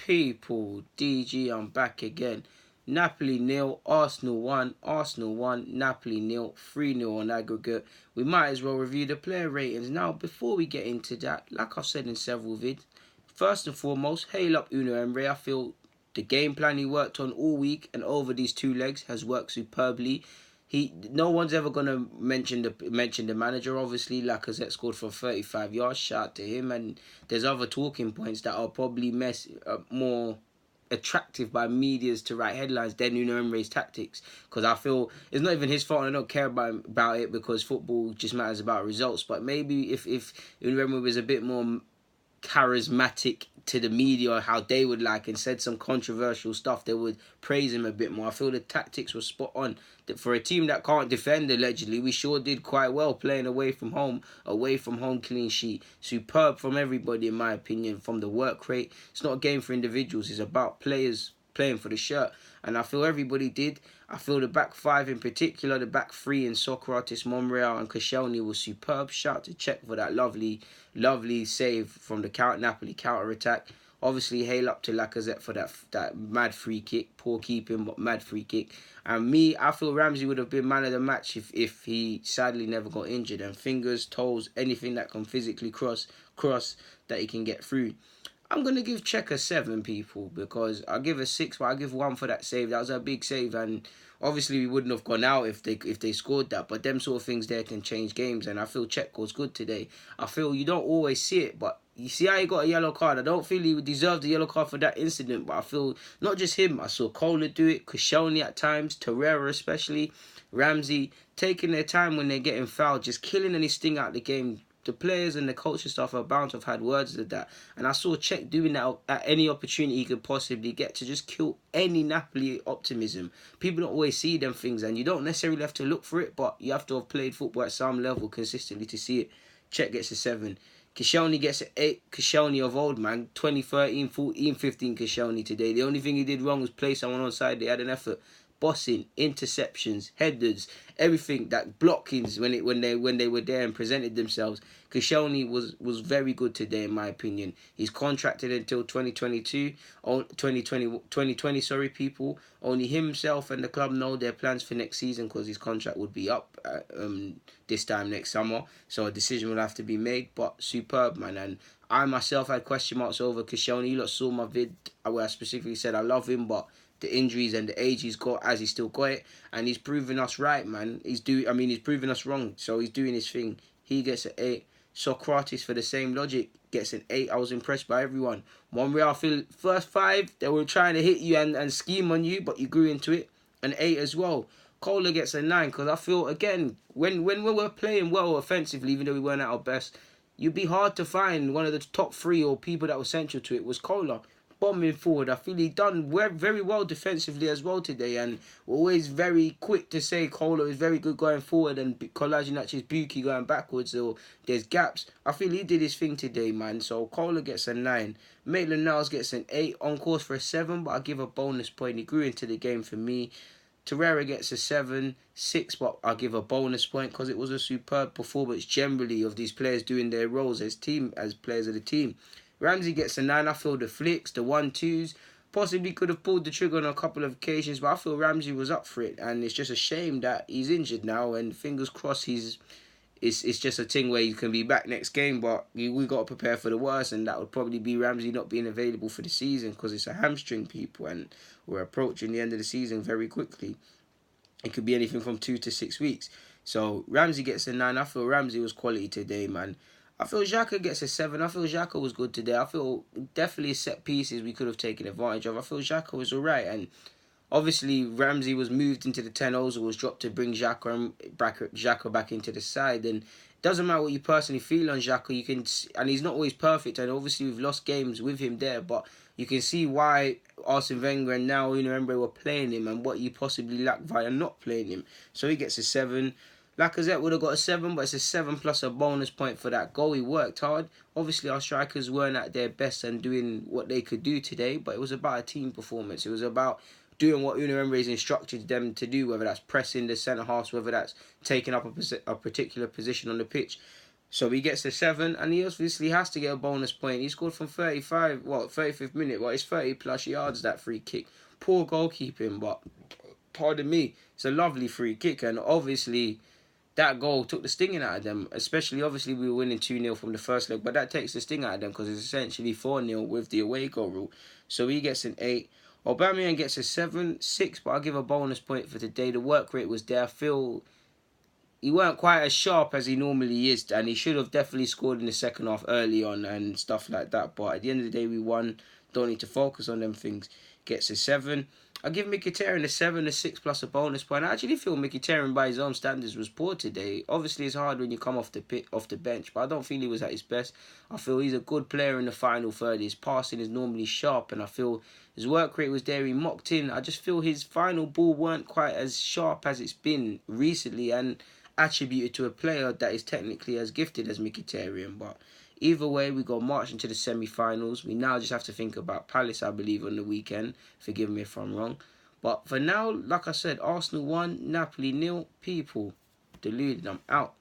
People, DG, I'm back again. Napoli nil, Arsenal 1, Arsenal 1, Napoli nil, 3-0 on aggregate. We might as well review the player ratings. Now, before we get into that, like I've said in several vids, first and foremost, hail up Unai Emery. I feel the game plan he worked on all week and over these two legs has worked superbly. No one's ever gonna mention the manager. Obviously, Lacazette scored from 35 yards. Shout out to him. And there's other talking points that are probably more attractive by medias to write headlines than Unai Emery's tactics. Because I feel it's not even his fault. And I don't care about it because football just matters about results. But maybe if Unai Emery was a bit more charismatic to the media, how they would like, and said some controversial stuff, they would praise him a bit more. I feel the tactics were spot on. That for a team that can't defend, allegedly, we sure did quite well playing away from home clean sheet. Superb from everybody, in my opinion, from the work rate. It's not a game for individuals, it's about players playing for the shirt, and I feel everybody did. I feel the back five in particular, the back three in Socrates, Monreal and Koscielny was superb. Shout to Czech for that lovely save from the Napoli counter-attack. Obviously, hail up to Lacazette for that mad free kick. Poor keeping, but mad free kick. And I feel Ramsey would have been man of the match if he sadly never got injured. And fingers, toes, anything that can physically cross that he can get through. I'm going to give Czech a 7, people, because I'll give a 6, but I'll give 1 for that save. That was a big save, and obviously we wouldn't have gone out if they scored that, but them sort of things there can change games, and I feel Czech was good today. I feel you don't always see it, but you see how he got a yellow card. I don't feel he deserved a yellow card for that incident, but I feel not just him. I saw Kohler do it, Koscielny at times, Torreira especially, Ramsey, taking their time when they're getting fouled, just killing any sting out the game. The players and the coaching staff are bound to have had words of that. And I saw Czech doing that at any opportunity he could possibly get to just kill any Napoli optimism. People don't always see them things, and you don't necessarily have to look for it, but you have to have played football at some level consistently to see it. Czech gets a 7. Koscielny gets an 8. Koscielny of old, man. 2013, 14, 15 Koscielny today. The only thing he did wrong was play someone on side. They had an effort. Bossing, interceptions, headers, everything, that blockings when they were there and presented themselves. Koscielny was very good today, in my opinion. He's contracted until 2020, sorry, people. Only himself and the club know their plans for next season, because his contract would be up this time next summer. So a decision will have to be made, but superb, man. And I myself had question marks over Koscielny. You lot saw my vid where I specifically said I love him, but the injuries and the age he's got, as he's still got it, and he's proven us right, man. He's proven us wrong, so he's doing his thing. He gets an 8. Socrates, for the same logic, gets an 8. I was impressed by everyone. Monreal, I feel first 5 they were trying to hit you and scheme on you, but you grew into it. An 8 as well. Kohler gets a 9, because I feel, again, when we were playing well offensively, even though we weren't at our best, you'd be hard to find one of the top 3 or people that were central to it was Kohler. Bombing forward, I feel he done very well defensively as well today, and we're always very quick to say Kohler is very good going forward and Kolasinac is Buki going backwards, or there's gaps. I feel he did his thing today, man. So Kohler gets a 9. Maitland-Niles gets an 8, on course for a 7, but I give a bonus point. He grew into the game for me. Torreira gets a 7, 6, but I'll give a bonus point because it was a superb performance generally of these players doing their roles as players of the team. Ramsey gets a 9. I feel the flicks, the 1-2s, possibly could have pulled the trigger on a couple of occasions, but I feel Ramsey was up for it, and it's just a shame that he's injured now, and fingers crossed it's just a thing where you can be back next game, but we got to prepare for the worst, and that would probably be Ramsey not being available for the season, because it's a hamstring, people, and we're approaching the end of the season very quickly. It could be anything from 2 to 6 weeks. So Ramsey gets a 9. I feel Ramsey was quality today, man. I feel Xhaka gets a 7. I feel Xhaka was good today. I feel definitely set pieces we could have taken advantage of. I feel Xhaka was alright, and obviously Ramsey was moved into the 10 O's, or was dropped to bring Xhaka back into the side. And it doesn't matter what you personally feel on Xhaka, and he's not always perfect, and obviously we've lost games with him there, but you can see why Arsene Wenger and now Unai Emery were playing him, and what you possibly lack via not playing him. So he gets a 7. Lacazette would have got a 7, but it's a 7 plus a bonus point for that goal. He worked hard. Obviously, our strikers weren't at their best and doing what they could do today, but it was about a team performance. It was about doing what Unai Emery has instructed them to do, whether that's pressing the centre halves, whether that's taking up a particular position on the pitch. So he gets a 7, and he obviously has to get a bonus point. He scored from 35th minute. Well, it's 30 plus yards, that free kick. Poor goalkeeping, but pardon me, it's a lovely free kick, and obviously that goal took the stinging out of them. Especially, obviously, we were winning 2-0 from the first leg, but that takes the sting out of them because it's essentially 4-0 with the away goal rule. So he gets an 8. Aubameyang gets a 7, 6, but I'll give a bonus point for today. The work rate was there. I feel he weren't quite as sharp as he normally is, and he should have definitely scored in the second half early on and stuff like that. But at the end of the day, we won. Don't need to focus on them things. Gets a 7. I give Mkhitaryan a 7, a 6 plus a bonus point. I actually feel Mkhitaryan by his own standards was poor today. Obviously, it's hard when you come off the bench, but I don't feel he was at his best. I feel he's a good player in the final third. His passing is normally sharp, and I feel his work rate was there. He mocked in. I just feel his final ball weren't quite as sharp as it's been recently, and attributed to a player that is technically as gifted as Mkhitaryan. But either way, we got marched into the semi-finals. We now just have to think about Palace, I believe, on the weekend. Forgive me if I'm wrong. But for now, like I said, Arsenal 1, Napoli 0. People, deluded. I'm out.